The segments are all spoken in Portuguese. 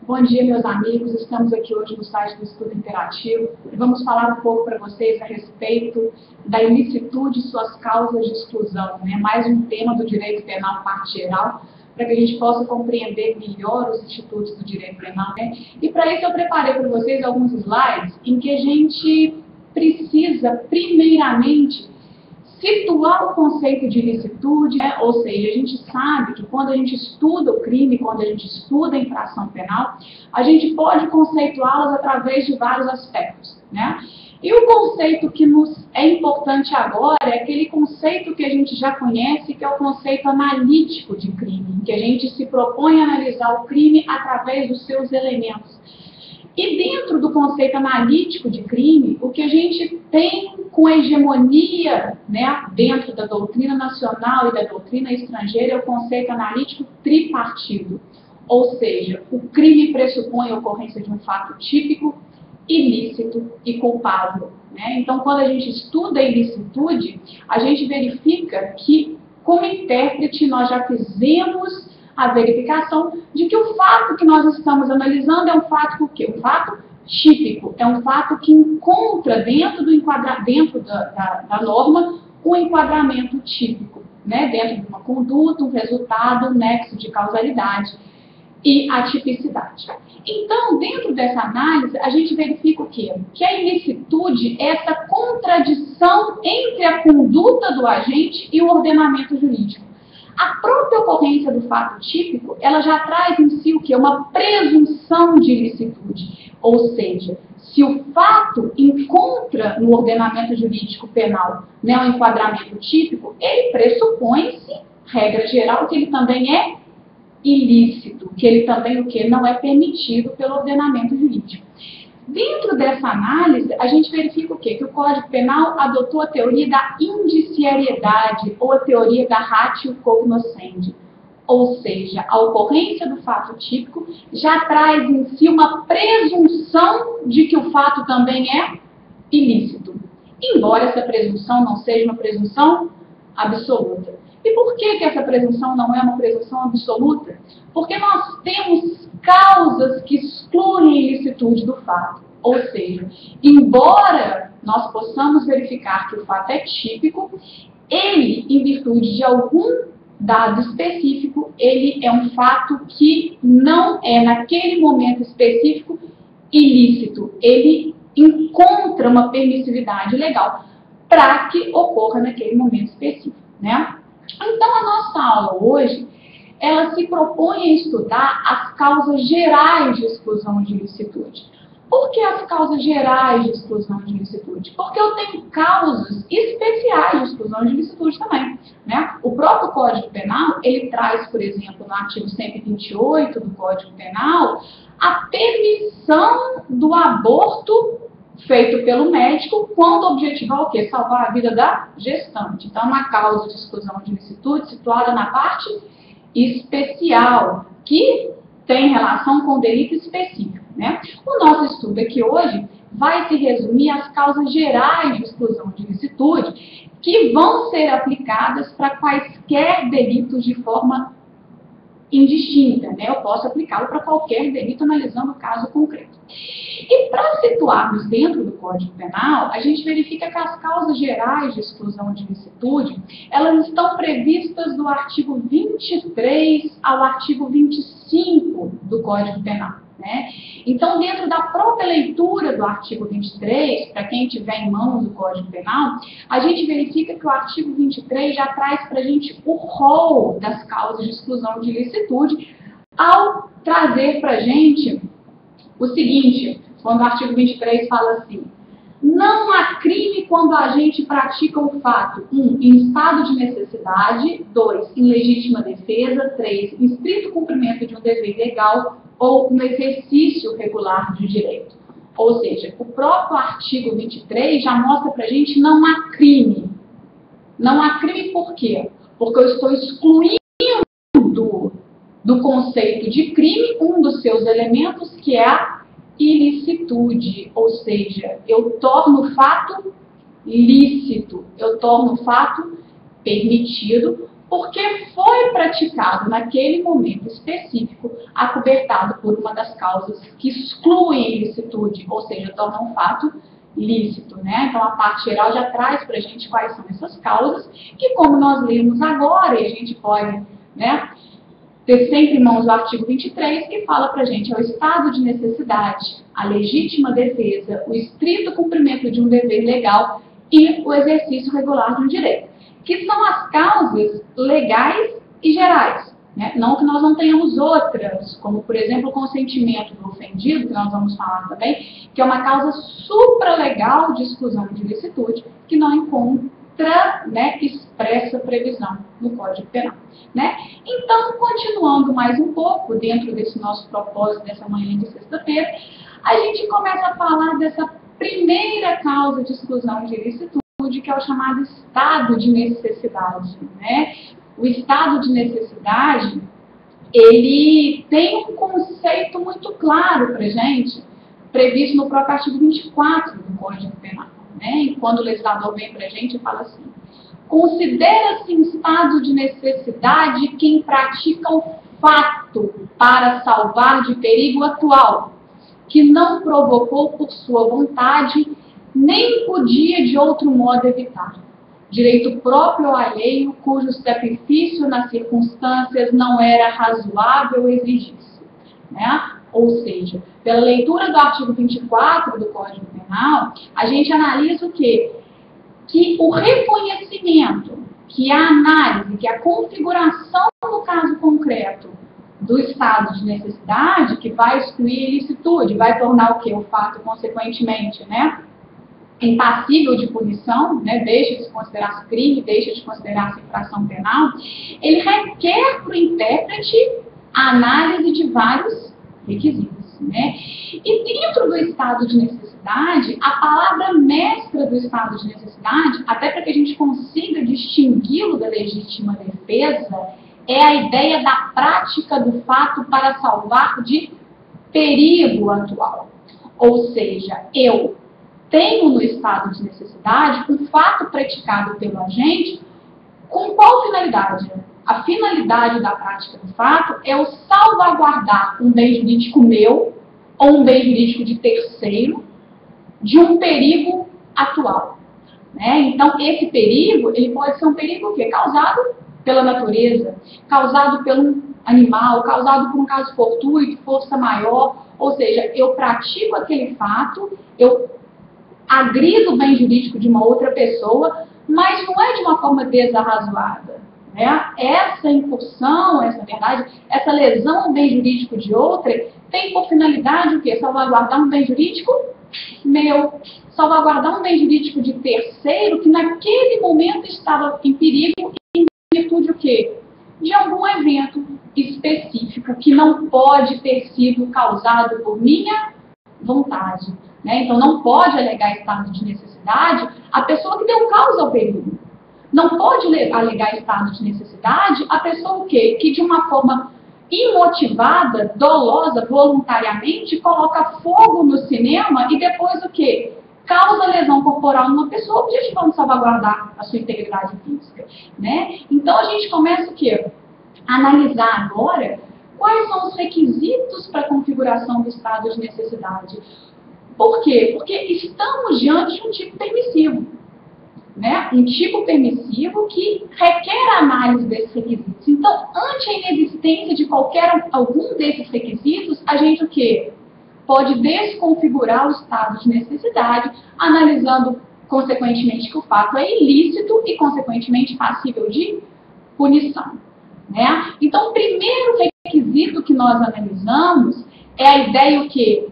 Bom dia, meus amigos. Estamos aqui hoje no site do Estudo Interativo e vamos falar um pouco para vocês a respeito da ilicitude e suas causas de exclusão, né? Mais um tema do direito penal parte geral, para que a gente possa compreender melhor os institutos do direito penal, né? E para isso eu preparei para vocês alguns slides em que a gente precisa, primeiramente, situar o conceito de ilicitude, né? Ou seja, a gente sabe que quando a gente estuda o crime, quando a gente estuda a infração penal, a gente pode conceituá-las através de vários aspectos, né? E o conceito que nos é importante agora é aquele conceito que a gente já conhece, que é o conceito analítico de crime, que a gente se propõe a analisar o crime através dos seus elementos. E dentro do conceito analítico de crime, o que a gente tem com hegemonia, né, dentro da doutrina nacional e da doutrina estrangeira é o conceito analítico tripartido. Ou seja, o crime pressupõe a ocorrência de um fato típico, ilícito e culpável, né? Então, quando a gente estuda a ilicitude, a gente verifica que, como intérprete, nós já fizemos a verificação de que o fato que nós estamos analisando é um fato o quê? Um fato típico, é um fato que encontra dentro da norma um enquadramento típico, né? Dentro de uma conduta, um resultado, um nexo de causalidade e atipicidade. Então, dentro dessa análise, a gente verifica o quê? Que a ilicitude é essa contradição entre a conduta do agente e o ordenamento jurídico. A própria ocorrência do fato típico, ela já traz em si o quê? Uma presunção de ilicitude. Ou seja, se o fato encontra no ordenamento jurídico penal, né, um enquadramento típico, ele pressupõe-se, regra geral, que ele também é ilícito, que ele também o quê? Não é permitido pelo ordenamento jurídico. Dentro dessa análise, a gente verifica o quê? Que o Código Penal adotou a teoria da indiciariedade ou a teoria da ratio cognoscendi. Ou seja, a ocorrência do fato típico já traz em si uma presunção de que o fato também é ilícito. Embora essa presunção não seja uma presunção absoluta. E por que essa presunção não é uma presunção absoluta? Porque nós temos causas que excluem a ilicitude do fato. Ou seja, embora nós possamos verificar que o fato é típico, ele, em virtude de algum dado específico, ele é um fato que não é, naquele momento específico, ilícito. Ele encontra uma permissividade legal para que ocorra naquele momento específico, né? Então, a nossa aula hoje, ela se propõe a estudar as causas gerais de exclusão de ilicitude. Por que as causas gerais de exclusão de ilicitude? Porque eu tenho causas especiais de exclusão de ilicitude também, né? O próprio Código Penal, ele traz, por exemplo, no artigo 128 do Código Penal, a permissão do aborto feito pelo médico, quando o objetivo é o quê? Salvar a vida da gestante. Então, uma causa de exclusão de ilicitude situada na parte especial, que tem relação com o delito específico, né? O nosso estudo aqui hoje vai se resumir às causas gerais de exclusão de ilicitude, que vão ser aplicadas para quaisquer delitos de forma indistinta, né? Eu posso aplicá-lo para qualquer delito analisando o caso concreto. E para situarmos dentro do Código Penal, a gente verifica que as causas gerais de exclusão de ilicitude, elas estão previstas do artigo 23 ao artigo 25 do Código Penal, né? Então, dentro da própria leitura do artigo 23, para quem tiver em mãos o Código Penal, a gente verifica que o artigo 23 já traz para a gente o rol das causas de exclusão de ilicitude, ao trazer para a gente o seguinte, quando o artigo 23 fala assim: não há crime quando a agente pratica o fato 1. Em estado de necessidade, 2. Em legítima defesa, 3. Em estrito cumprimento de um dever legal ou no exercício regular de direito. Ou seja, o próprio artigo 23 já mostra pra gente não há crime. Não há crime por quê? Porque eu estou excluindo do conceito de crime um dos seus elementos, que é a ilicitude. Ou seja, eu torno o fato lícito, eu torno o fato permitido porque foi praticado naquele momento específico, acobertado por uma das causas que excluem ilicitude, ou seja, torna um fato lícito, né? Então a parte geral já traz para a gente quais são essas causas, que como nós lemos agora, e a gente pode, né, ter sempre em mãos o artigo 23, que fala para a gente é o estado de necessidade, a legítima defesa, o estrito cumprimento de um dever legal e o exercício regular de um direito, que são as causas legais e gerais, né? Não que nós não tenhamos outras, como por exemplo o consentimento do ofendido, que nós vamos falar também, que é uma causa supralegal de exclusão de ilicitude, que não encontra, né, expressa previsão no Código Penal, né? Então, continuando mais um pouco dentro desse nosso propósito dessa manhã de sexta-feira, a gente começa a falar dessa primeira causa de exclusão de ilicitude, que é o chamado estado de necessidade, né? O estado de necessidade, ele tem um conceito muito claro para a gente, previsto no próprio artigo 24 do Código Penal, né? E quando o legislador vem para a gente e fala assim: considera-se em estado de necessidade quem pratica o fato para salvar de perigo atual, que não provocou por sua vontade, nem podia de outro modo evitar. Direito próprio ou alheio, cujo sacrifício nas circunstâncias não era razoável exigir-se, né? Ou seja, pela leitura do artigo 24 do Código Penal, a gente analisa o quê? Que o reconhecimento, que a análise, que a configuração no caso concreto do estado de necessidade, que vai excluir a ilicitude, vai tornar o quê? O fato, consequentemente, né, impassível de punição, né, deixa de se considerar crime, deixa de considerar infração penal, ele requer para o intérprete a análise de vários requisitos, né? E dentro do estado de necessidade, a palavra mestra do estado de necessidade, até para que a gente consiga distingui-lo da legítima defesa, é a ideia da prática do fato para salvar de perigo atual. Ou seja, eu tenho no estado de necessidade um fato praticado pelo agente com qual finalidade? A finalidade da prática do fato é o salvaguardar um bem jurídico meu ou um bem jurídico de terceiro de um perigo atual, né? Então, esse perigo, ele pode ser um perigo o quê? Causado pela natureza, causado pelo animal, causado por um caso fortuito, força maior, ou seja, eu pratico aquele fato, eu agrido o bem jurídico de uma outra pessoa, mas não é de uma forma desarrazoada, né? Essa incursão, essa lesão ao bem jurídico de outra, tem por finalidade o quê? Salvaguardar um bem jurídico meu, salvaguardar um bem jurídico de terceiro que naquele momento estava em perigo em virtude o quê? De algum evento específico que não pode ter sido causado por minha vontade, né? Então não pode alegar estado de necessidade a pessoa que deu causa ao perigo. Não pode alegar estado de necessidade a pessoa o quê? Que de uma forma imotivada, dolosa, voluntariamente, coloca fogo no cinema e depois o quê? Causa lesão corporal numa pessoa, objetivando salvaguardar a sua integridade física, né? Então a gente começa o quê? A analisar agora quais são os requisitos para a configuração do estado de necessidade. Por quê? Porque estamos diante de um tipo permissivo, né? Um tipo permissivo que requer a análise desses requisitos. Então, ante a inexistência de algum desses requisitos, a gente o quê? Pode desconfigurar o estado de necessidade, analisando, consequentemente, que o fato é ilícito e, consequentemente, passível de punição, né? Então, o primeiro requisito que nós analisamos é a ideia o quê?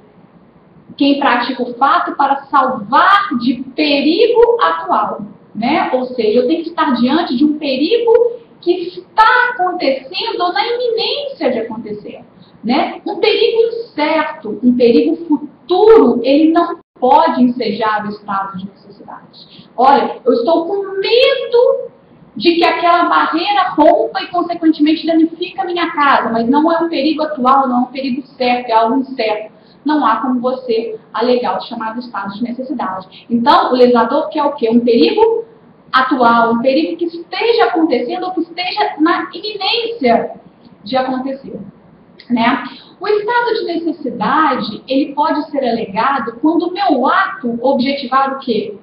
Quem pratica o fato para salvar de perigo atual, né? Ou seja, eu tenho que estar diante de um perigo que está acontecendo ou na iminência de acontecer, né? Um perigo incerto, um perigo futuro, ele não pode ensejar o estado de necessidade. Olha, eu estou com medo de que aquela barreira rompa e, consequentemente, danifique a minha casa, mas não é um perigo atual, não é um perigo certo, é algo incerto. Não há como você alegar o chamado estado de necessidade. Então, o legislador quer o quê? Um perigo atual, um perigo que esteja acontecendo ou que esteja na iminência de acontecer, né? O estado de necessidade, ele pode ser alegado quando o meu ato objetivar o quê?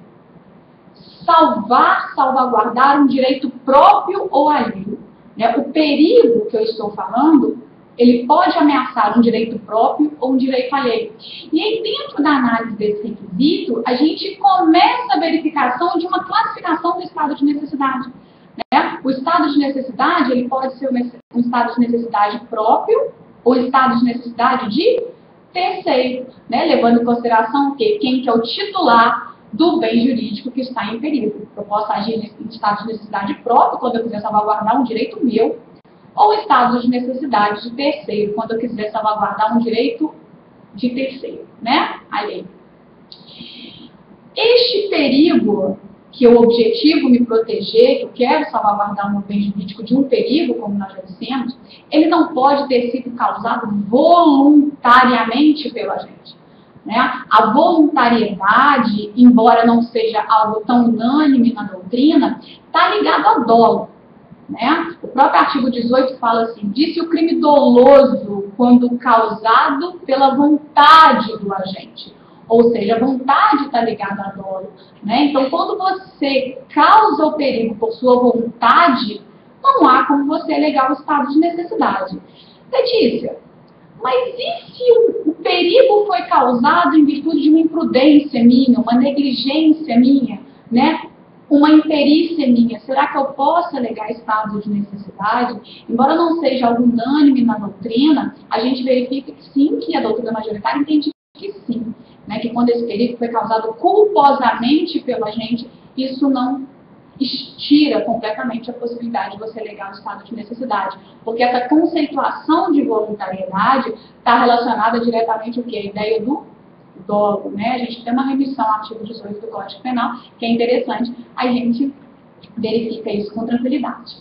Salvaguardar um direito próprio ou alheio, né? O perigo que eu estou falando, ele pode ameaçar um direito próprio ou um direito alheio. E aí, dentro da análise desse requisito, a gente começa a verificação de uma classificação do estado de necessidade, né? O estado de necessidade, ele pode ser um estado de necessidade próprio ou estado de necessidade de terceiro, né? Levando em consideração que quem que é o titular do bem jurídico que está em perigo. Eu posso agir em estado de necessidade próprio, quando eu quiser salvaguardar um direito meu, ou estado de necessidade de terceiro, quando eu quiser salvaguardar um direito de terceiro, né? Alheio. Este perigo que eu objetivo me proteger, que eu quero salvaguardar o meu bem jurídico de um perigo, como nós já dissemos, ele não pode ter sido causado voluntariamente pela gente, né? A voluntariedade, embora não seja algo tão unânime na doutrina, está ligado ao dolo, né? O próprio artigo 18 fala assim: disse o crime doloso quando causado pela vontade do agente. Ou seja, a vontade está ligada a dolo, né? Então, quando você causa o perigo por sua vontade, não há como você alegar o estado de necessidade. Letícia, mas e se o perigo foi causado em virtude de uma imprudência minha, uma negligência minha, né? Uma imperícia minha? Será que eu posso alegar estado de necessidade? Embora não seja algo unânime na doutrina, a gente verifica que sim, que a doutrina majoritária entende que sim, né? Que quando esse perigo foi causado culposamente pelo agente, isso não estira completamente a possibilidade de você alegar o estado de necessidade, porque essa conceituação de voluntariedade está relacionada diretamente ao quê? A ideia do dolo, né? A gente tem uma remissão ao artigo 18 do Código Penal, que é interessante, a gente verifica isso com tranquilidade.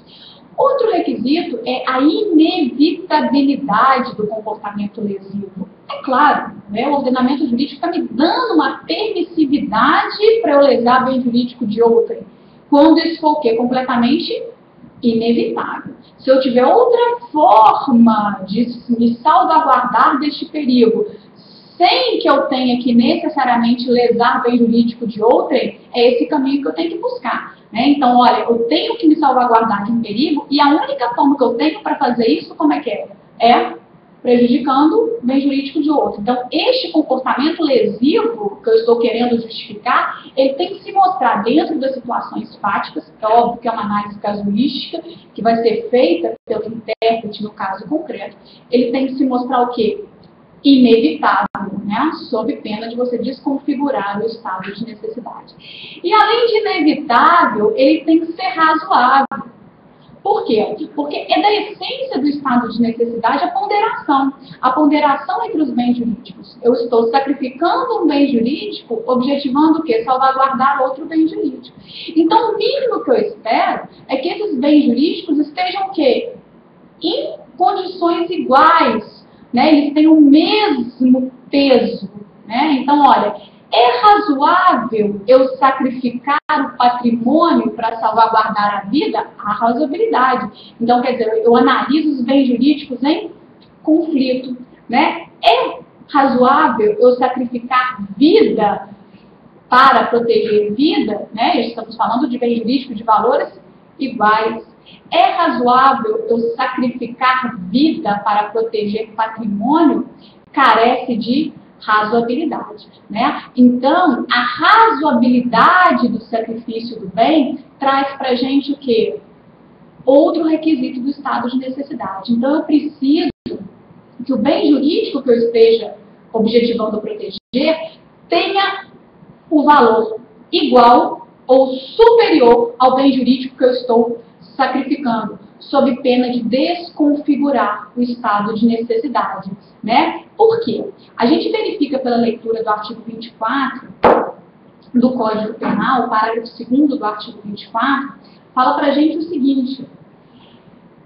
Outro requisito é a inevitabilidade do comportamento lesivo. É claro, né, o ordenamento jurídico está me dando uma permissividade para eu lesar bem jurídico de outrem, quando isso for o quê? Completamente inevitável. Se eu tiver outra forma de me salvaguardar deste perigo, sem que eu tenha que necessariamente lesar bem jurídico de outrem, é esse caminho que eu tenho que buscar, né? Então, olha, eu tenho que me salvaguardar de um perigo, e a única forma que eu tenho para fazer isso, como é que é? É prejudicando o bem jurídico de outro. Então, este comportamento lesivo que eu estou querendo justificar, ele tem que se mostrar dentro das situações fáticas. É óbvio que é uma análise casuística que vai ser feita pelo intérprete no caso concreto. Ele tem que se mostrar o quê? Inevitável, né? Sob pena de você desconfigurar o estado de necessidade. E além de inevitável, ele tem que ser razoável. Por quê? Porque é da essência do estado de necessidade a ponderação. A ponderação entre os bens jurídicos. Eu estou sacrificando um bem jurídico, objetivando o quê? Salvaguardar outro bem jurídico. Então, o mínimo que eu espero é que esses bens jurídicos estejam o quê? Em condições iguais, né? Eles têm o mesmo peso, né? Então, olha, é razoável eu sacrificar o patrimônio para salvaguardar a vida? Há razoabilidade. Então, quer dizer, eu analiso os bens jurídicos em conflito, né? É razoável eu sacrificar vida para proteger vida, né? Estamos falando de bem jurídico de valores iguais. É razoável eu sacrificar vida para proteger patrimônio? Carece de razoabilidade, né? Então, a razoabilidade do sacrifício do bem traz para a gente o quê? Outro requisito do estado de necessidade. Então, eu preciso que o bem jurídico que eu esteja objetivando proteger tenha o valor igual ou superior ao bem jurídico que eu estou sacrificando, sob pena de desconfigurar o estado de necessidade, né? Por quê? A gente verifica pela leitura do artigo 24 do Código Penal, o parágrafo 2º do artigo 24, fala pra gente o seguinte: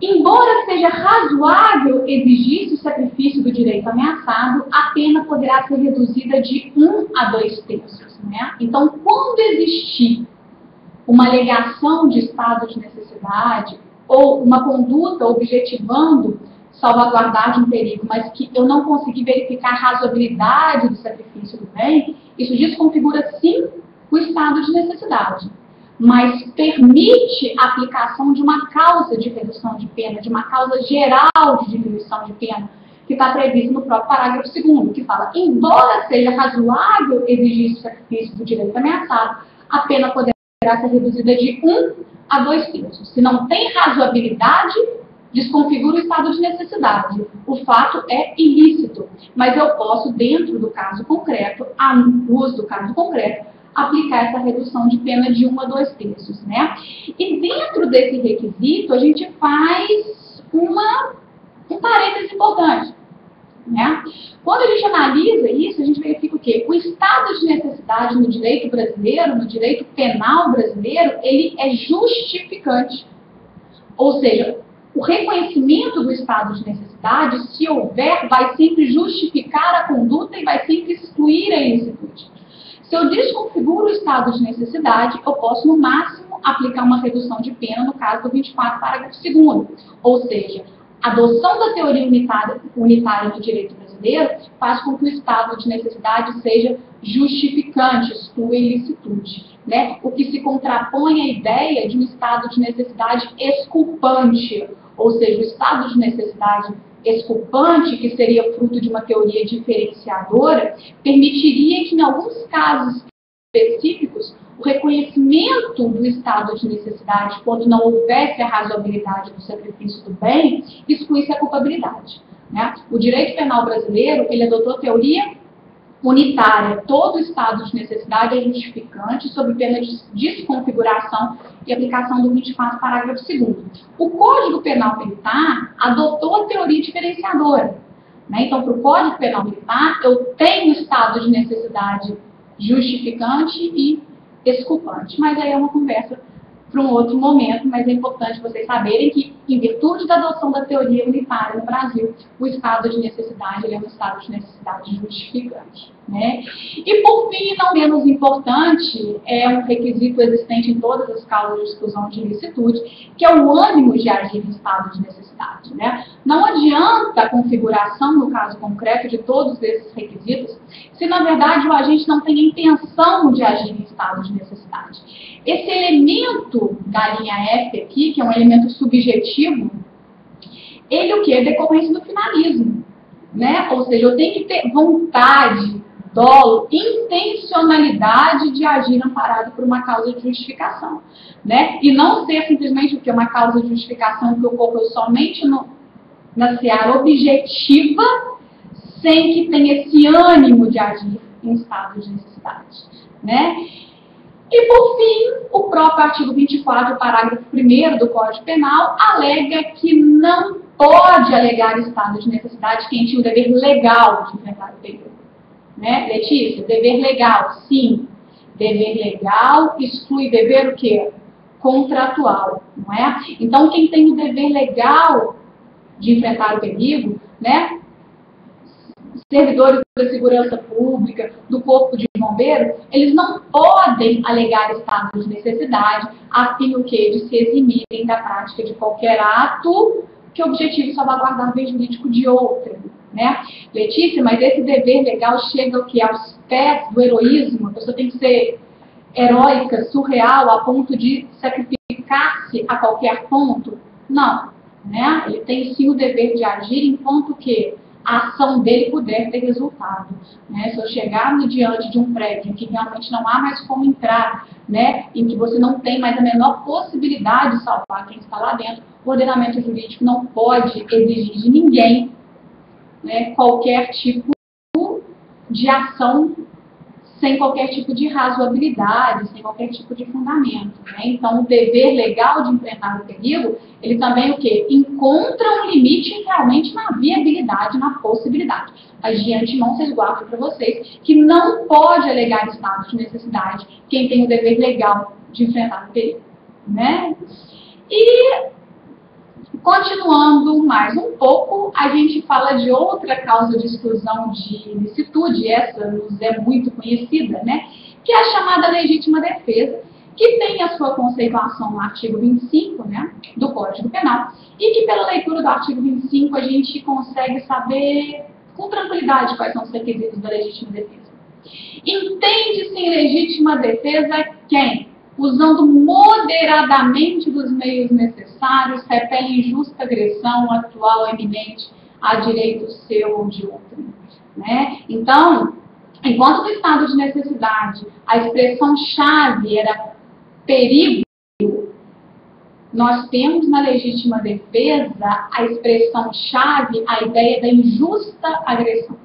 embora seja razoável exigir-se o sacrifício do direito ameaçado, a pena poderá ser reduzida de 1 a 2 terços, né? Então, quando existir uma alegação de estado de necessidade ou uma conduta objetivando salvaguardar de um perigo, mas que eu não consegui verificar a razoabilidade do sacrifício do bem, isso desconfigura sim o estado de necessidade, mas permite a aplicação de uma causa de redução de pena, de uma causa geral de diminuição de pena, que está previsto no próprio parágrafo 2º, que fala, embora seja razoável exigir o sacrifício do direito ameaçado, a pena poderá ser reduzida de 1 a 2 terços. Se não tem razoabilidade, desconfigura o estado de necessidade. O fato é ilícito, mas eu posso, dentro do caso concreto, à luz do caso concreto, aplicar essa redução de pena de 1 a 2 terços, né? E dentro desse requisito, a gente faz um parênteses importante, né? Quando a gente analisa isso, a gente verifica o quê? O estado de necessidade no direito brasileiro, no direito penal brasileiro, ele é justificante. Ou seja, o reconhecimento do estado de necessidade, se houver, vai sempre justificar a conduta e vai sempre excluir a ilicitude. Se eu desconfiguro o estado de necessidade, eu posso, no máximo, aplicar uma redução de pena no caso do 24, parágrafo 2º. Ou seja, a adoção da teoria unitária no direito brasileiro faz com que o estado de necessidade seja justificante, exclua a ilicitude, né? O que se contrapõe à ideia de um estado de necessidade exculpante, ou seja, o estado de necessidade exculpante, que seria fruto de uma teoria diferenciadora, permitiria que, em alguns casos específicos, o reconhecimento do estado de necessidade, quando não houvesse a razoabilidade do sacrifício do bem, excluísse a culpabilidade, né? O direito penal brasileiro, ele adotou a teoria unitária. Todo estado de necessidade é justificante sob pena de desconfiguração e aplicação do 24, parágrafo 2º. O Código Penal Militar adotou a teoria diferenciadora, né? Então, para o Código Penal Militar, eu tenho estado de necessidade justificante e exculpante. Mas aí é uma conversa para um outro momento, mas é importante vocês saberem que, em virtude da adoção da teoria unitária no Brasil, o estado de necessidade ele é um estado de necessidade justificante, né? E, por fim, não menos importante, é um requisito existente em todas as causas de exclusão de ilicitude, que é o ânimo de agir em estado de necessidade, né? Não adianta a configuração, no caso concreto, de todos esses requisitos, se, na verdade, o agente não tem a intenção de agir em estado de necessidade. Esse elemento da linha F aqui, que é um elemento subjetivo, ele o que? É decorrência do finalismo, né? Ou seja, eu tenho que ter vontade, dolo, intencionalidade de agir amparado por uma causa de justificação, né? E não ser simplesmente o que? Uma causa de justificação que ocorreu somente na seara objetiva, sem que tenha esse ânimo de agir em estado de necessidade, né? E, por fim, o próprio artigo 24, parágrafo 1º do Código Penal, alega que não pode alegar estado de necessidade quem tinha o dever legal de enfrentar o perigo, né? Letícia, dever legal, sim. Dever legal exclui dever o quê? Contratual, não é? Então, quem tem o dever legal de enfrentar o perigo, né? Servidores da segurança pública, do corpo de bombeiro, eles não podem alegar estado de necessidade a fim o quê? De se eximirem da prática de qualquer ato que objetive salvaguardar o bem jurídico de outrem, né? Letícia, mas esse dever legal chega o quê? Aos pés do heroísmo? A pessoa tem que ser heróica, surreal, a ponto de sacrificar-se a qualquer ponto? Não, né? Ele tem sim o dever de agir enquanto que a ação dele puder ter resultado, né? Se eu chegar diante de um prédio em que realmente não há mais como entrar, né? Em que você não tem mais a menor possibilidade de salvar quem está lá dentro, o ordenamento jurídico não pode exigir de ninguém, né, qualquer tipo de ação sem qualquer tipo de razoabilidade, sem qualquer tipo de fundamento, né? Então, o dever legal de enfrentar o perigo, ele também o quê? Encontra um limite realmente na viabilidade, na possibilidade. Mas de antemão, vocês guardam para vocês que não pode alegar estado de necessidade quem tem o dever legal de enfrentar o perigo, né? E, continuando mais um pouco, a gente fala de outra causa de exclusão de ilicitude, essa nos é muito conhecida, né? Que é a chamada legítima defesa, que tem a sua conceituação no artigo 25, né, do Código Penal, e que pela leitura do artigo 25 a gente consegue saber com tranquilidade quais são os requisitos da legítima defesa. Entende-se em legítima defesa quem, usando moderadamente dos meios necessários, repele injusta agressão atual eminente a direito seu ou de outro. Né? Então, enquanto no estado de necessidade a expressão-chave era perigo, nós temos na legítima defesa a expressão-chave, a ideia da injusta agressão.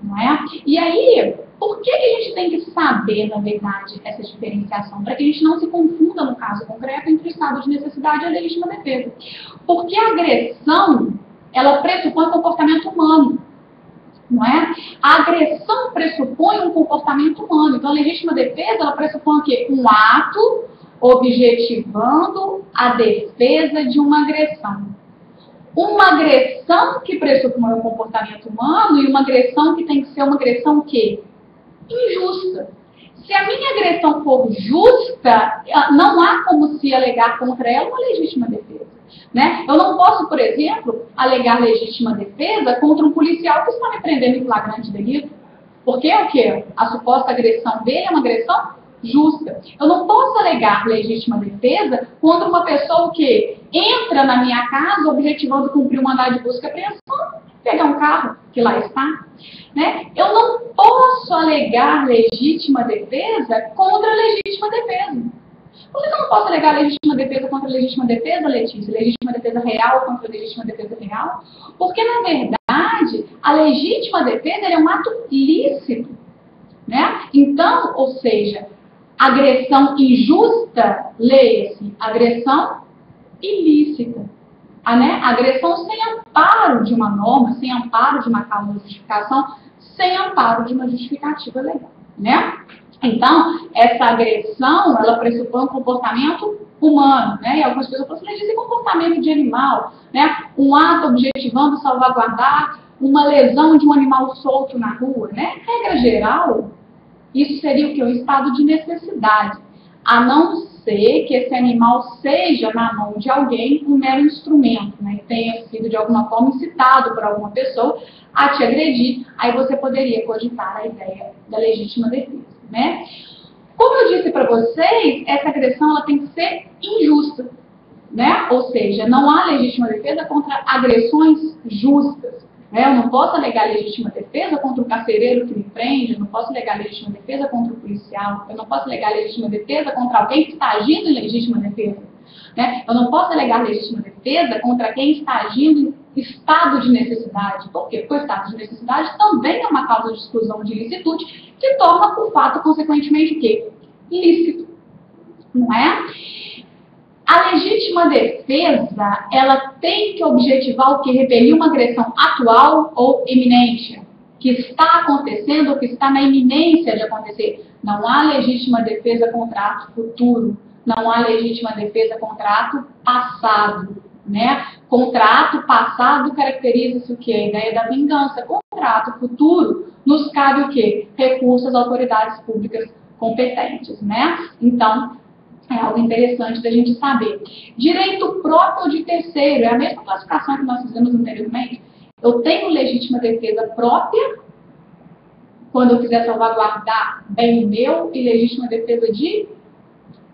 Não é? E aí, por que a gente tem que saber, na verdade, essa diferenciação? Para que a gente não se confunda, no caso concreto, entre o estado de necessidade e a legítima defesa. Porque a agressão, ela pressupõe comportamento humano. Não é? A agressão pressupõe um comportamento humano. Então, a legítima defesa, ela pressupõe o quê? Um ato objetivando a defesa de uma agressão. Uma agressão que pressupõe um comportamento humano e uma agressão que tem que ser uma agressão o quê? Injusta. Se a minha agressão for justa, não há como se alegar contra ela uma legítima defesa. Né? Eu não posso, por exemplo, alegar legítima defesa contra um policial que está me prendendo em flagrante delito. Porque o quê? A suposta agressão dele é uma agressão justa. Eu não posso alegar legítima defesa contra uma pessoa que entra na minha casa objetivando cumprir um mandado de busca e apreensão, pegar um carro que lá está. Né? Eu não posso alegar legítima defesa contra legítima defesa. Por que eu não posso alegar legítima defesa contra legítima defesa, Letícia? Legítima defesa real contra legítima defesa real? Porque, na verdade, a legítima defesa é um ato lícito. Né? Então, ou seja, agressão injusta, leia-se, agressão ilícita. Né? Agressão sem amparo de uma norma, sem amparo de uma causa de justificação, sem amparo de uma justificativa legal. Né? Então, essa agressão, ela pressupõe um comportamento humano, né? E algumas pessoas falam assim, esse comportamento de animal, né? Um ato objetivando salvaguardar uma lesão de um animal solto na rua, né? Regra geral, isso seria o que? Um estado de necessidade, a não ser que esse animal seja, na mão de alguém, um mero instrumento, né? E tenha sido, de alguma forma, incitado por alguma pessoa a te agredir, aí você poderia cogitar a ideia da legítima defesa. Né? Como eu disse para vocês, essa agressão ela tem que ser injusta, né? Ou seja, não há legítima defesa contra agressões justas. Né? Eu não posso alegar legítima defesa contra o carcereiro que me prende, eu não posso alegar legítima defesa contra o policial, eu não posso alegar legítima defesa contra alguém que está agindo em legítima defesa. Né? Eu não posso alegar legítima defesa contra quem está agindo em estado de necessidade. Por quê? Porque o estado de necessidade também é uma causa de exclusão de ilicitude que torna o fato, consequentemente, o quê? Ilícito. Não é? A legítima defesa, ela tem que objetivar o que? Repelir uma agressão atual ou iminente, que está acontecendo ou que está na iminência de acontecer. Não há legítima defesa contra ato futuro. Não há legítima defesa contra ato passado. Né? Contra ato passado caracteriza-se o que? A ideia da vingança. Contra ato futuro nos cabe o que? Recurso às autoridades públicas competentes. Né? Então, é algo interessante da gente saber. Direito próprio ou de terceiro, é a mesma classificação que nós fizemos anteriormente. Eu tenho legítima defesa própria, quando eu quiser salvaguardar bem meu, e legítima defesa de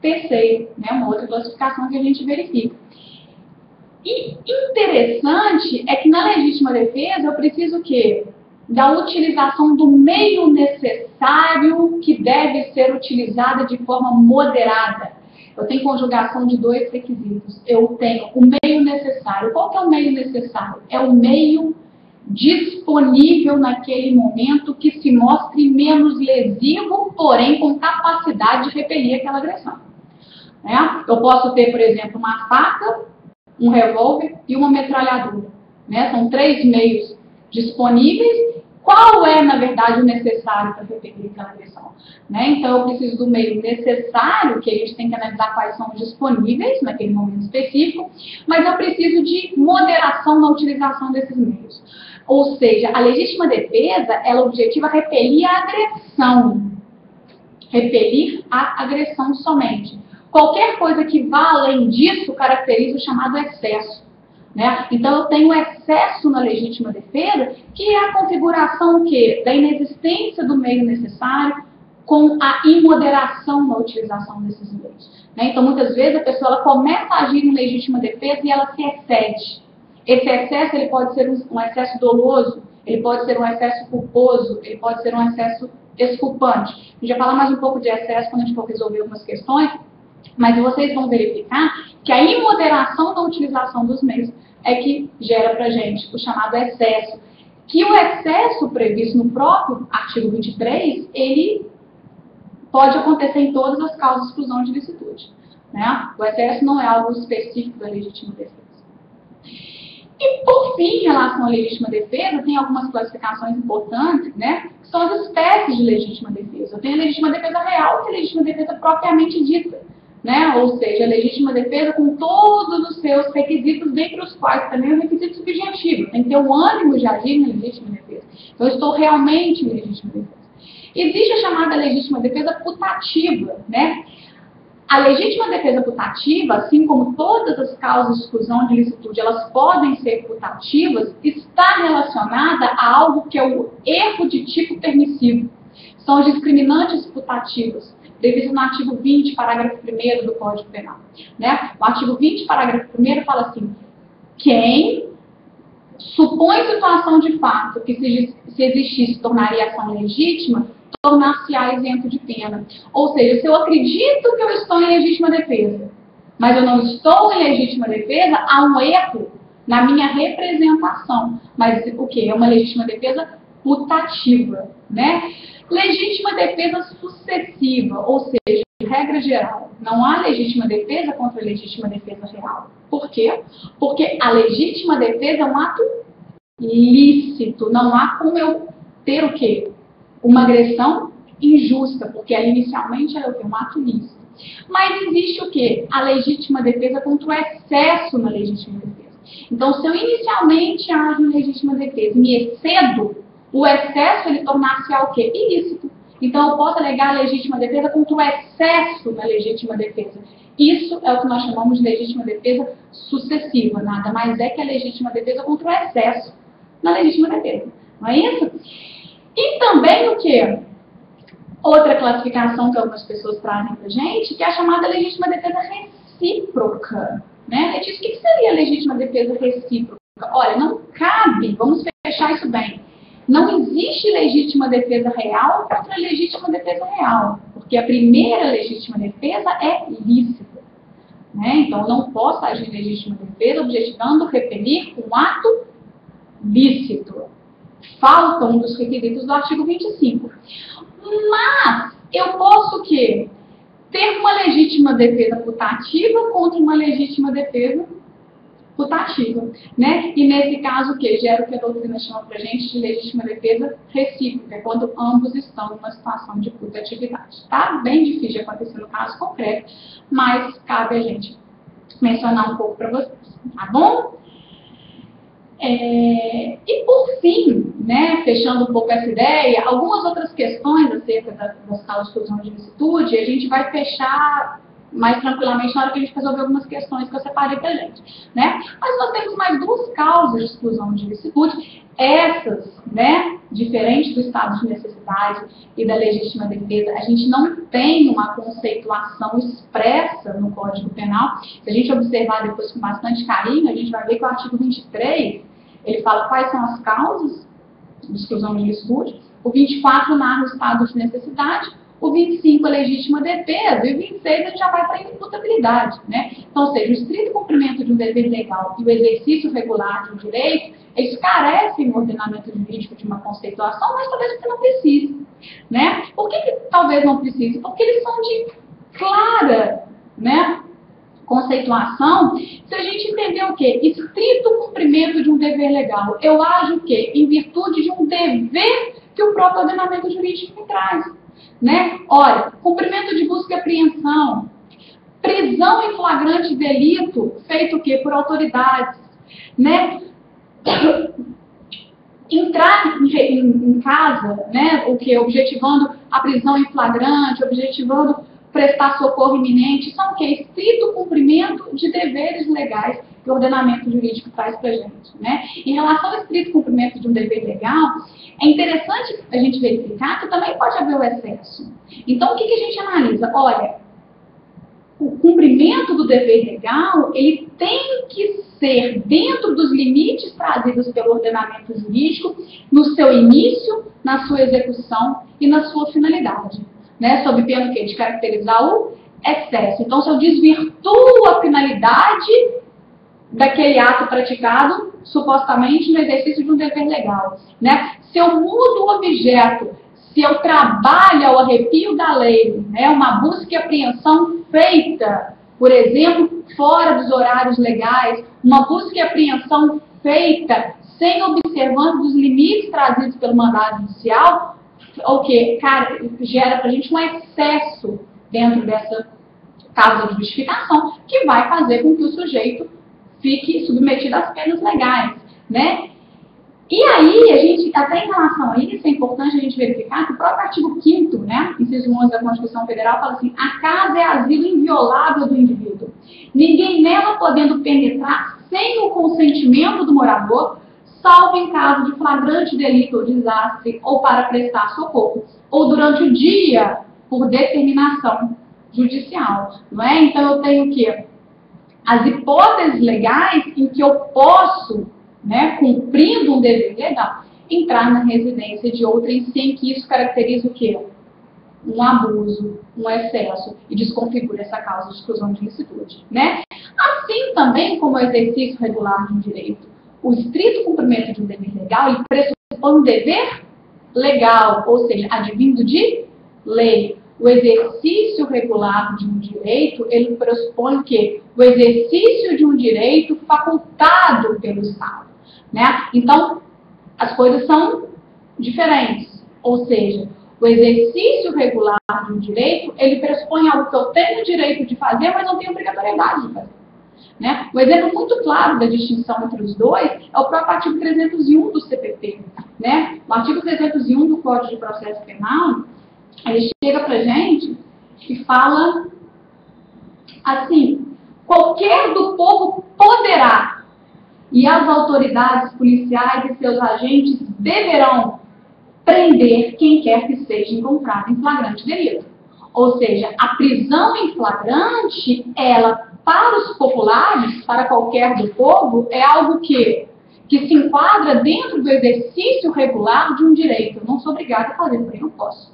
terceiro, né? Uma outra classificação que a gente verifica. E interessante é que na legítima defesa eu preciso o quê? Da utilização do meio necessário que deve ser utilizada de forma moderada. Eu tenho conjugação de dois requisitos. Eu tenho o meio necessário. Qual que é o meio necessário? É o meio disponível naquele momento que se mostre menos lesivo, porém com capacidade de repelir aquela agressão. Né? Eu posso ter, por exemplo, uma faca, um revólver e uma metralhadora. Né? São três meios disponíveis. Qual é, na verdade, o necessário para repelir aquela agressão? Né? Então, eu preciso do meio necessário, que a gente tem que analisar quais são os disponíveis naquele momento específico, mas eu preciso de moderação na utilização desses meios. Ou seja, a legítima defesa, ela objetiva repelir a agressão. repelir a agressão somente. Qualquer coisa que vá além disso caracteriza o chamado excesso. Né? Então, eu tenho excesso na legítima defesa, que é a configuração da inexistência do meio necessário com a imoderação na utilização desses meios. Né? Então, muitas vezes, a pessoa ela começa a agir em legítima defesa e ela se excede. Esse excesso ele pode ser um excesso doloso, ele pode ser um excesso culposo, ele pode ser um excesso exculpante. A gente vai falar mais um pouco de excesso quando a gente for resolver algumas questões, mas vocês vão verificar que a imoderação da utilização dos meios é que gera para a gente o chamado excesso. Que o excesso previsto no próprio artigo 23, ele pode acontecer em todas as causas de exclusão de licitude. Né? O excesso não é algo específico da legítima defesa. E, por fim, em relação à legítima defesa, tem algumas classificações importantes, né? Que são as espécies de legítima defesa. Eu tenho a legítima defesa real, que é a legítima defesa propriamente dita. Né? Ou seja, a legítima defesa com todos os seus requisitos, dentre os quais também o requisito subjetivo. Tem que ter o ânimo de agir na legítima defesa. Então, eu estou realmente em legítima defesa. Existe a chamada legítima defesa putativa. Né? A legítima defesa putativa, assim como todas as causas de exclusão de licitude, elas podem ser putativas, está relacionada a algo que é o erro de tipo permissivo. São os discriminantes putativos, previsto no artigo 20, parágrafo 1º do Código Penal. Né? O artigo 20, parágrafo 1º fala assim: quem supõe situação de fato que se existisse tornaria ação legítima, tornar-se-á isento de pena. Ou seja, se eu acredito que eu estou em legítima defesa, mas eu não estou em legítima defesa, há um erro na minha representação. Mas o que? É uma legítima defesa putativa. Né? Legítima defesa sucessiva, ou seja, de regra geral, não há legítima defesa contra a legítima defesa real. Por quê? Porque a legítima defesa é um ato lícito, não há como eu ter o quê? Uma agressão injusta, porque ela inicialmente era o quê? Um ato lícito. Mas existe o quê? A legítima defesa contra o excesso na legítima defesa. Então, se eu inicialmente ajo em legítima defesa e me excedo, o excesso ele tornar-se o quê? Ilícito. Então, eu posso alegar a legítima defesa contra o excesso na legítima defesa. Isso é o que nós chamamos de legítima defesa sucessiva. Nada mais é que a legítima defesa contra o excesso na legítima defesa. Não é isso? E também o quê? Outra classificação que algumas pessoas trazem para a gente, que é a chamada legítima defesa recíproca. Né? Letícia, o que seria a legítima defesa recíproca? Olha, não cabe, vamos fechar isso bem. Não existe legítima defesa real contra legítima defesa real, porque a primeira legítima defesa é lícita. Né? Então, eu não posso agir em legítima defesa objetivando repelir um ato lícito. Falta um dos requisitos do artigo 25. Mas eu posso o quê? Ter uma legítima defesa putativa contra uma legítima defesa putativa, né? E nesse caso, o que gera o que a doutrina chama pra gente de legítima defesa recíproca, quando ambos estão numa situação de putatividade. Tá bem difícil de acontecer no caso concreto, mas cabe a gente mencionar um pouco para vocês, tá bom? E por fim, né, fechando um pouco essa ideia, algumas outras questões acerca das causas de exclusão de licitude, a gente vai fechar mais tranquilamente na hora que a gente resolver algumas questões que eu separei pra gente, né? Mas nós temos mais duas causas de exclusão de licitude, essas, né, diferentes do estado de necessidade e da legítima defesa, a gente não tem uma conceituação expressa no Código Penal. Se a gente observar depois com bastante carinho, a gente vai ver que o artigo 23, ele fala quais são as causas de exclusão de licitude, o 24 narra o estado de necessidade, o 25 é legítima defesa, e o 26 a gente já vai para a imputabilidade, né? Então, ou seja, o estrito cumprimento de um dever legal e o exercício regular de um direito, eles carecem no ordenamento jurídico de uma conceituação, mas talvez porque não precise, né? Por que talvez não precise? Porque eles são de clara, né, conceituação, se a gente entender o quê? Estrito cumprimento de um dever legal. Eu ajo o quê? Em virtude de um dever que o próprio ordenamento jurídico me traz. Né? Olha, cumprimento de busca e apreensão, prisão em flagrante delito, feito o quê? Por autoridades, né? entrar em casa, né, o que? Objetivando a prisão em flagrante, objetivando prestar socorro iminente, são o que? Estrito cumprimento de deveres legais que o ordenamento jurídico traz para a gente. Né? Em relação ao estrito cumprimento de um dever legal, é interessante a gente verificar que também pode haver o excesso. Então, o que a gente analisa? Olha, o cumprimento do dever legal, ele tem que ser dentro dos limites trazidos pelo ordenamento jurídico, no seu início, na sua execução e na sua finalidade. Né? Sob pena de caracterizar o excesso. Então, se eu desvirtuo a finalidade daquele ato praticado, supostamente no exercício de um dever legal. Né? Se eu mudo o objeto, se eu trabalho ao arrepio da lei, né, uma busca e apreensão feita, por exemplo, fora dos horários legais, uma busca e apreensão feita sem observância dos limites trazidos pelo mandado judicial, o que, cara, gera para a gente um excesso dentro dessa causa de justificação, que vai fazer com que o sujeito fique submetido às penas legais, né? E aí, a gente, até em relação a isso, é importante a gente verificar que o próprio artigo 5º, né, inciso 11 da Constituição Federal, fala assim: a casa é asilo inviolável do indivíduo. Ninguém nela podendo penetrar sem o consentimento do morador, salvo em caso de flagrante delito ou desastre, ou para prestar socorro, ou durante o dia, por determinação judicial. Não é? Então, eu tenho o quê? As hipóteses legais em que eu posso, né, cumprindo um dever legal, entrar na residência de outrem sem que isso caracterize o quê? Um abuso, um excesso, e desconfigura essa causa de exclusão de licitude. Né? Assim também como o exercício regular de um direito, o estrito cumprimento de um dever legal, ele pressupõe um dever legal, ou seja, advindo de lei. O exercício regular de um direito, ele pressupõe o quê? O exercício de um direito facultado pelo Estado. Né? Então, as coisas são diferentes. Ou seja, o exercício regular de um direito, ele pressupõe algo que eu tenho o direito de fazer, mas não tenho obrigatoriedade de fazer. Né? Um exemplo muito claro da distinção entre os dois é o próprio artigo 301 do CPP. Né? O artigo 301 do Código de Processo Penal, ele chega pra gente e fala assim: qualquer do povo poderá, e as autoridades policiais e seus agentes deverão prender quem quer que seja encontrado em flagrante delito. Ou seja, a prisão em flagrante, ela, para os populares, para qualquer do povo, é algo que se enquadra dentro do exercício regular de um direito. Eu não sou obrigada a fazer, porém eu posso.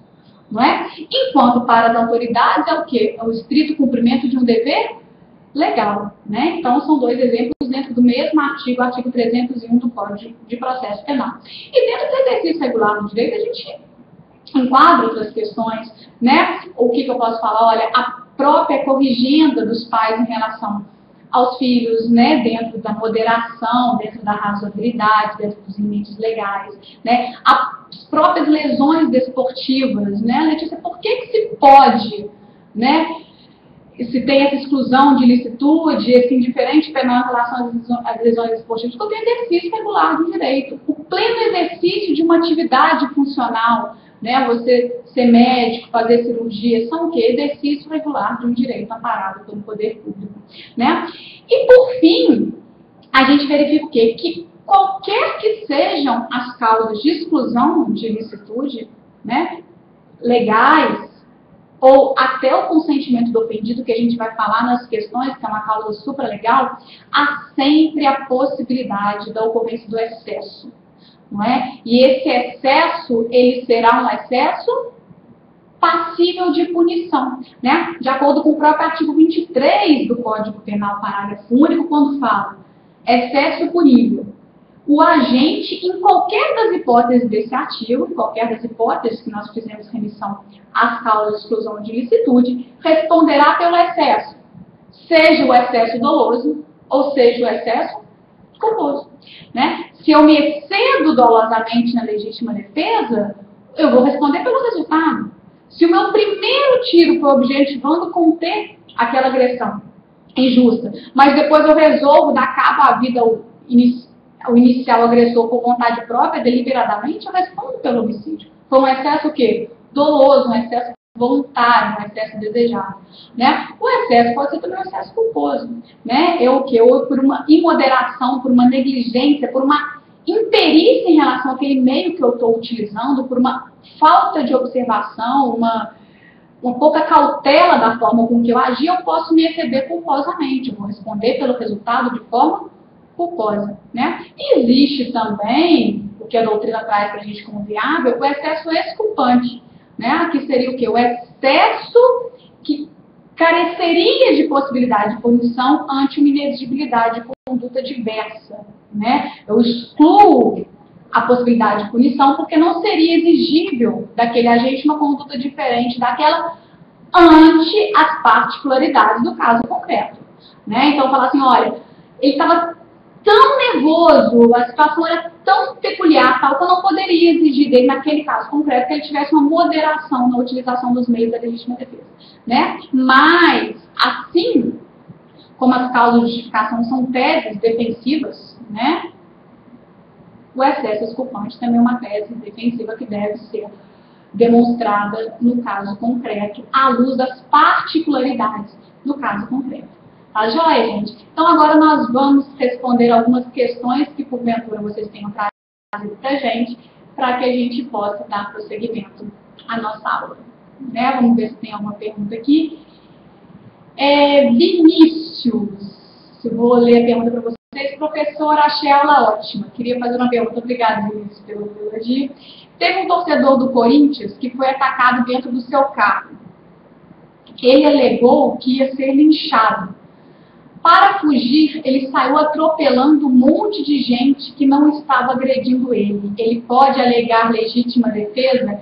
Não é? Enquanto para as autoridades é o quê? É o estrito cumprimento de um dever legal. Né? Então, são dois exemplos dentro do mesmo artigo, artigo 301 do Código de Processo Penal. E dentro do exercício regular do direito, a gente enquadra outras questões. Né? O que eu posso falar? Olha, a própria corrigenda dos pais em relação aos filhos, né, dentro da moderação, dentro da razoabilidade, dentro dos limites legais, né, as próprias lesões desportivas, né, Letícia, por que se pode, né, se tem essa exclusão de licitude, esse indiferente penal em relação às lesões desportivas? Porque tem exercício regular do direito, o pleno exercício de uma atividade funcional, né, você ser médico, fazer cirurgia, são o quê? Exercício regular de um direito amparado pelo poder público. Né? E, por fim, a gente verifica o quê? Que qualquer que sejam as causas de exclusão de licitude, né, legais, ou até o consentimento do ofendido, que a gente vai falar nas questões, que é uma causa supralegal, há sempre a possibilidade da ocorrência do excesso. Não é? E esse excesso, ele será um excesso passível de punição, né? De acordo com o próprio artigo 23 do Código Penal, parágrafo único, quando fala excesso punível. O agente, em qualquer das hipóteses desse artigo, em qualquer das hipóteses que nós fizemos remissão às causas de exclusão de licitude, responderá pelo excesso, seja o excesso doloso ou seja o excesso culposo. Né? Se eu me excedo dolosamente na legítima defesa, eu vou responder pelo resultado. Se o meu primeiro tiro foi objetivando conter aquela agressão injusta, mas depois eu resolvo dar cabo à vida o inicial agressor por vontade própria, deliberadamente, eu respondo pelo homicídio. Foi um excesso o quê? Doloso, um excesso voluntário, um excesso desejado, né? O excesso pode ser também um excesso culposo, né? Eu por uma imoderação, por uma negligência, por uma imperícia em relação àquele meio que eu estou utilizando, por uma falta de observação, uma pouca cautela da forma com que eu agi, eu posso me exceder culposamente, eu vou responder pelo resultado de forma culposa, né? E existe também, o que a doutrina traz para a gente como viável, o excesso exculpante, né? Que seria o quê? O excesso que careceria de possibilidade de punição ante uma inexigibilidade de conduta diversa, né? Eu excluo a possibilidade de punição porque não seria exigível daquele agente uma conduta diferente daquela ante as particularidades do caso concreto, né? Então, falar assim, olha, ele estava tão nervoso, a situação era tão peculiar, tal, que eu não poderia exigir dele, naquele caso concreto, que ele tivesse uma moderação na utilização dos meios da legítima defesa, né? Mas, assim como as causas de justificação são teses defensivas, né? O excesso exculpante também é uma tese defensiva que deve ser demonstrada no caso concreto, à luz das particularidades do caso concreto. Tá joia, gente? Então, agora nós vamos responder algumas questões que, porventura, vocês tenham trazido para a gente, para que a gente possa dar prosseguimento à nossa aula. Né? Vamos ver se tem alguma pergunta aqui. Vinícius, eu vou ler a pergunta para vocês. Professora, achei a aula ótima. Queria fazer uma pergunta. Obrigada, Vinícius, pelo elogio. Teve um torcedor do Corinthians que foi atacado dentro do seu carro. Ele alegou que ia ser linchado. Para fugir, ele saiu atropelando um monte de gente que não estava agredindo ele. Ele pode alegar legítima defesa?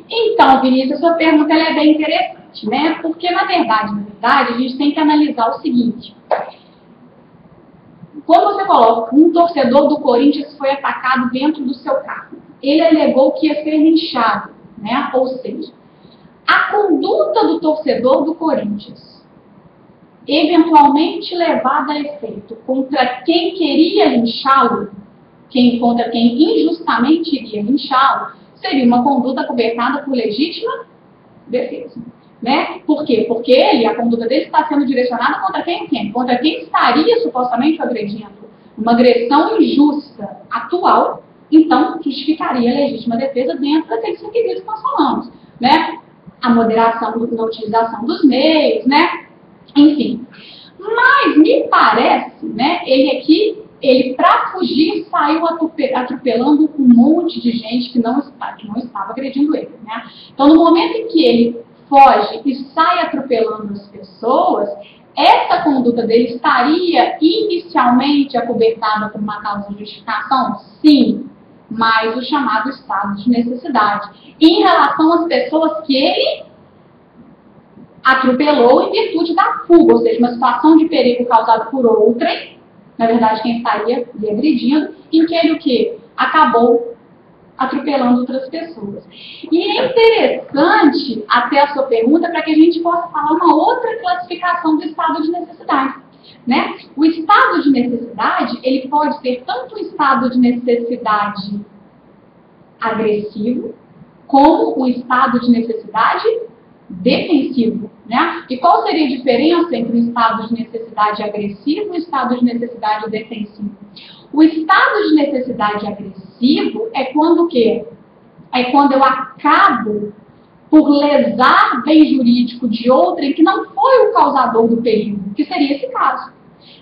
Então, Vinícius, a sua pergunta ela é bem interessante, né? Porque, na verdade, a gente tem que analisar o seguinte. Quando você coloca um torcedor do Corinthians foi atacado dentro do seu carro, ele alegou que ia ser linchado, né? Ou seja, a conduta do torcedor do Corinthians, eventualmente levada a efeito contra quem queria linchá-lo, contra quem injustamente iria linchá-lo, seria uma conduta cobertada por legítima defesa. Né? Por quê? Porque a conduta dele está sendo direcionada contra quem? Contra quem estaria supostamente agredindo. Uma agressão injusta atual, então, justificaria a legítima defesa dentro daqueles requisitos que nós falamos. Né? A moderação na utilização dos meios, né? Enfim. Mas me parece, né, ele para fugir saiu atropelando um monte de gente que não estava agredindo ele. Né? Então, no momento em que ele foge e sai atropelando as pessoas, essa conduta dele estaria inicialmente acobertada por uma causa de justificação? Sim, mas o chamado estado de necessidade. Em relação às pessoas que ele atropelou em virtude da fuga, ou seja, uma situação de perigo causada por outrem, na verdade quem estaria lhe agredindo, em que ele o quê? Acabou atropelando outras pessoas. E é interessante até a sua pergunta para que a gente possa falar uma outra classificação do estado de necessidade. Né? O estado de necessidade, ele pode ser tanto um estado de necessidade agressivo, como um estado de necessidade defensivo. Né? E qual seria a diferença entre um estado de necessidade agressivo e um estado de necessidade defensivo? O estado de necessidade agressivo é quando o quê? É quando eu acabo por lesar bem jurídico de outrem que não foi o causador do perigo, que seria esse caso.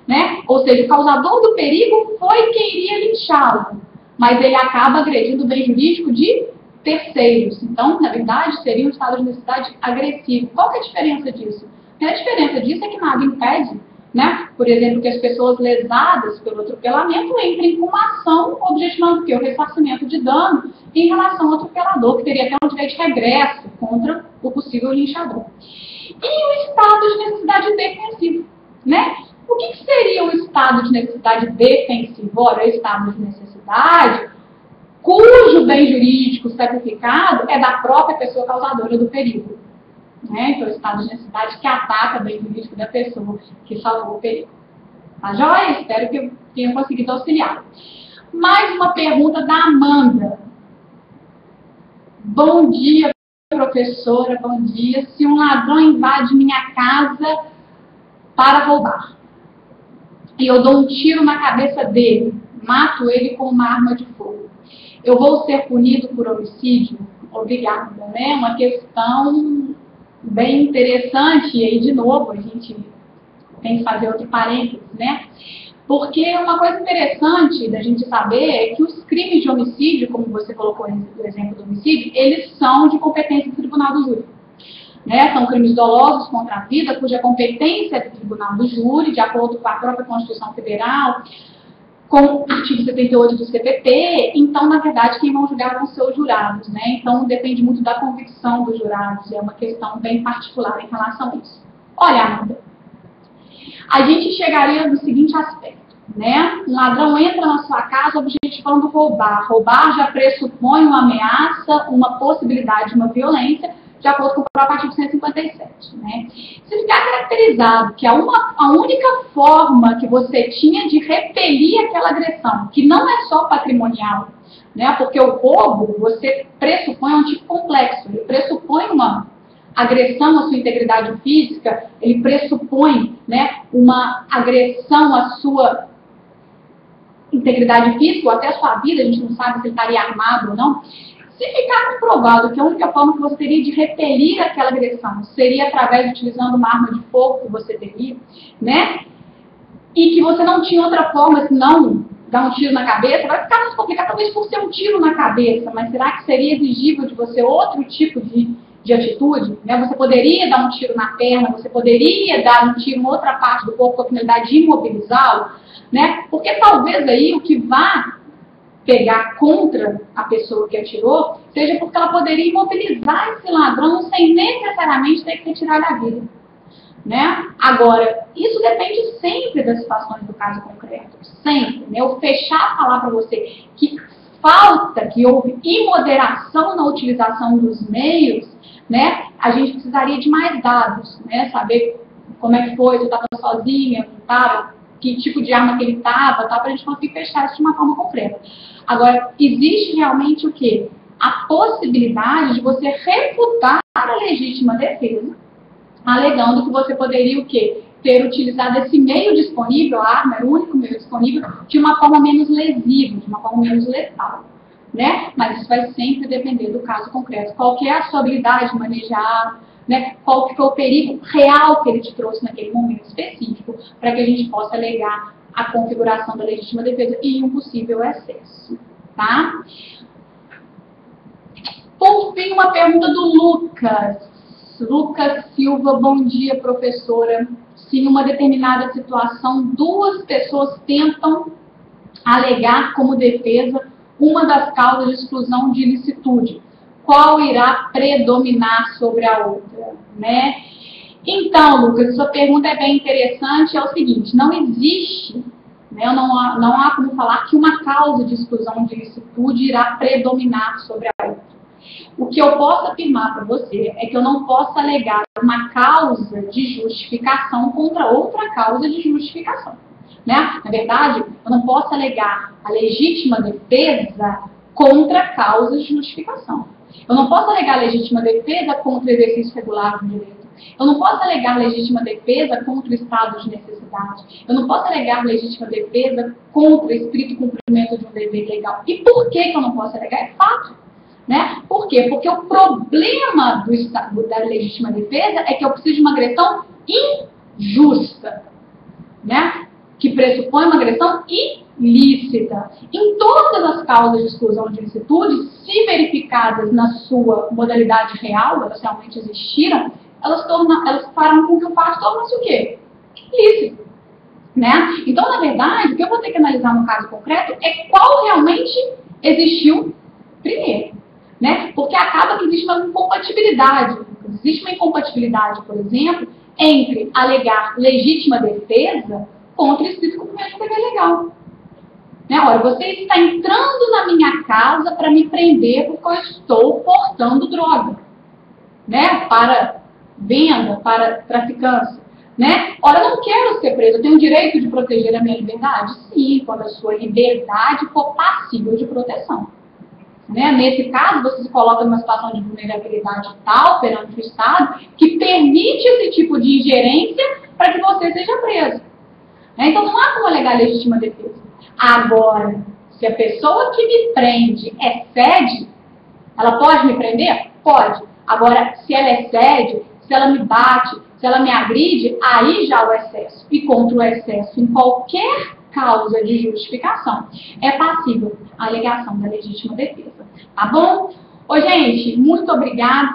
Né? Ou seja, o causador do perigo foi quem iria linchá-lo, mas ele acaba agredindo o bem jurídico de terceiros. Então, na verdade, seria um estado de necessidade agressivo. Qual que é a diferença disso? A diferença disso é que nada impede, né? Por exemplo, que as pessoas lesadas pelo atropelamento entrem com uma ação objetivando o ressarcimento de dano em relação ao atropelador, que teria até um direito de regresso contra o possível linchador. E o estado de necessidade defensivo, né? O que seria o estado de necessidade defensivo? Ora, o estado de necessidade cujo bem jurídico sacrificado é da própria pessoa causadora do perigo. Né? Então, o estado de necessidade que ataca o bem jurídico da pessoa que salvou o perigo. Tá joia? Espero que eu tenha conseguido auxiliar. Mais uma pergunta da Amanda. Bom dia, professora, bom dia. Se um ladrão invade minha casa para roubar e eu dou um tiro na cabeça dele, mato ele com uma arma de fogo, eu vou ser punido por homicídio? Obrigada, né? Uma questão bem interessante, e aí de novo a gente tem que fazer outro parênteses, né? Porque uma coisa interessante da gente saber é que os crimes de homicídio, como você colocou no exemplo do homicídio, eles são de competência do Tribunal do Júri. Né? São crimes dolosos contra a vida, cuja competência é do Tribunal do Júri, de acordo com a própria Constituição Federal, com o artigo 78 do CPP. Então, na verdade, quem vão julgar vão ser os jurados. Né? Então, depende muito da convicção dos jurados. É uma questão bem particular em relação a isso. Olha, Amanda, a gente chegaria no seguinte aspecto, né? Um ladrão entra na sua casa objetivando roubar. Roubar já pressupõe uma ameaça, uma possibilidade de uma violência, de acordo com o próprio artigo 157. Né? Se ficar caracterizado que a única forma que você tinha de repelir aquela agressão, que não é só patrimonial, né? Porque o roubo, você pressupõe um tipo complexo, ele pressupõe uma agressão à sua integridade física, ele pressupõe, né, uma agressão à sua integridade física, ou até à sua vida, a gente não sabe se ele estaria armado ou não. Se ficar comprovado que a única forma que você teria de repelir aquela agressão seria através de utilizando uma arma de fogo que você teria, né, e que você não tinha outra forma senão dar um tiro na cabeça, vai ficar mais complicado, talvez por ser um tiro na cabeça, mas será que seria exigível de você outro tipo de atitude? Né? Você poderia dar um tiro na perna, você poderia dar um tiro em outra parte do corpo com a finalidade de imobilizá-lo, né? Porque talvez aí o que vá pegar contra a pessoa que atirou seja porque ela poderia imobilizar esse ladrão sem necessariamente ter que retirar a vida. Né? Agora, isso depende sempre das situações do caso concreto, sempre. Né? Eu fechar falar para você que que houve imoderação na utilização dos meios, né? A gente precisaria de mais dados, né? Saber como é que foi, se eu estava sozinha, não estava, que tipo de arma que ele estava, para a gente conseguir fechar isso de uma forma concreta. Agora, existe realmente o quê? A possibilidade de você refutar a legítima defesa, alegando que você poderia o quê? Ter utilizado esse meio disponível, a arma era o único meio disponível, de uma forma menos lesiva, de uma forma menos letal. Né? Mas isso vai sempre depender do caso concreto. Qual que é a sua habilidade de manejar, né? Qual que foi o perigo real que ele te trouxe naquele momento específico, para que a gente possa alegar a configuração da legítima defesa e um possível excesso. Tá? Por fim, uma pergunta do Lucas. Lucas Silva, bom dia, professora. Se em uma determinada situação duas pessoas tentam alegar como defesa uma das causas de exclusão de ilicitude, qual irá predominar sobre a outra? Né? Então, Lucas, sua pergunta é bem interessante, é o seguinte, não existe, né, não há como falar que uma causa de exclusão de ilicitude irá predominar sobre a outra. O que eu posso afirmar para você é que eu não posso alegar uma causa de justificação contra outra causa de justificação. Né? Na verdade, eu não posso alegar a legítima defesa contra causas de justificação. Eu não posso alegar a legítima defesa contra o exercício regular do direito. Eu não posso alegar a legítima defesa contra o estado de necessidade. Eu não posso alegar a legítima defesa contra o estrito cumprimento de um dever legal. E por que eu não posso alegar? É fato. Né? Por quê? Porque o problema da legítima defesa é que eu preciso de uma agressão injusta, né? Que pressupõe uma agressão ilícita. Em todas as causas de exclusão de ilicitude, se verificadas na sua modalidade real, elas realmente existiram, elas farão com que o fato torne-se o quê? Ilícito. Né? Então, na verdade, o que eu vou ter que analisar no caso concreto é qual realmente existiu primeiro. Né? Porque acaba que existe uma incompatibilidade. Existe uma incompatibilidade, por exemplo, entre alegar legítima defesa contra o estrito cumprimento do dever legal. Né? Olha, você está entrando na minha casa para me prender porque eu estou portando droga. Né? Para venda, para traficância. Né? Ora, eu não quero ser preso, eu tenho o direito de proteger a minha liberdade? Sim, quando a sua liberdade for passível de proteção. Né? Nesse caso, você se coloca numa situação de vulnerabilidade tal perante o Estado que permite esse tipo de ingerência para que você seja preso. Né? Então, não há como alegar legítima defesa. Agora, se a pessoa que me prende excede, ela pode me prender? Pode. Agora, se ela excede, se ela me bate, se ela me agride, aí já o excesso. E contra o excesso, em qualquer causa de justificação, é passível a alegação da legítima defesa. Tá bom? Ô, gente, muito obrigada.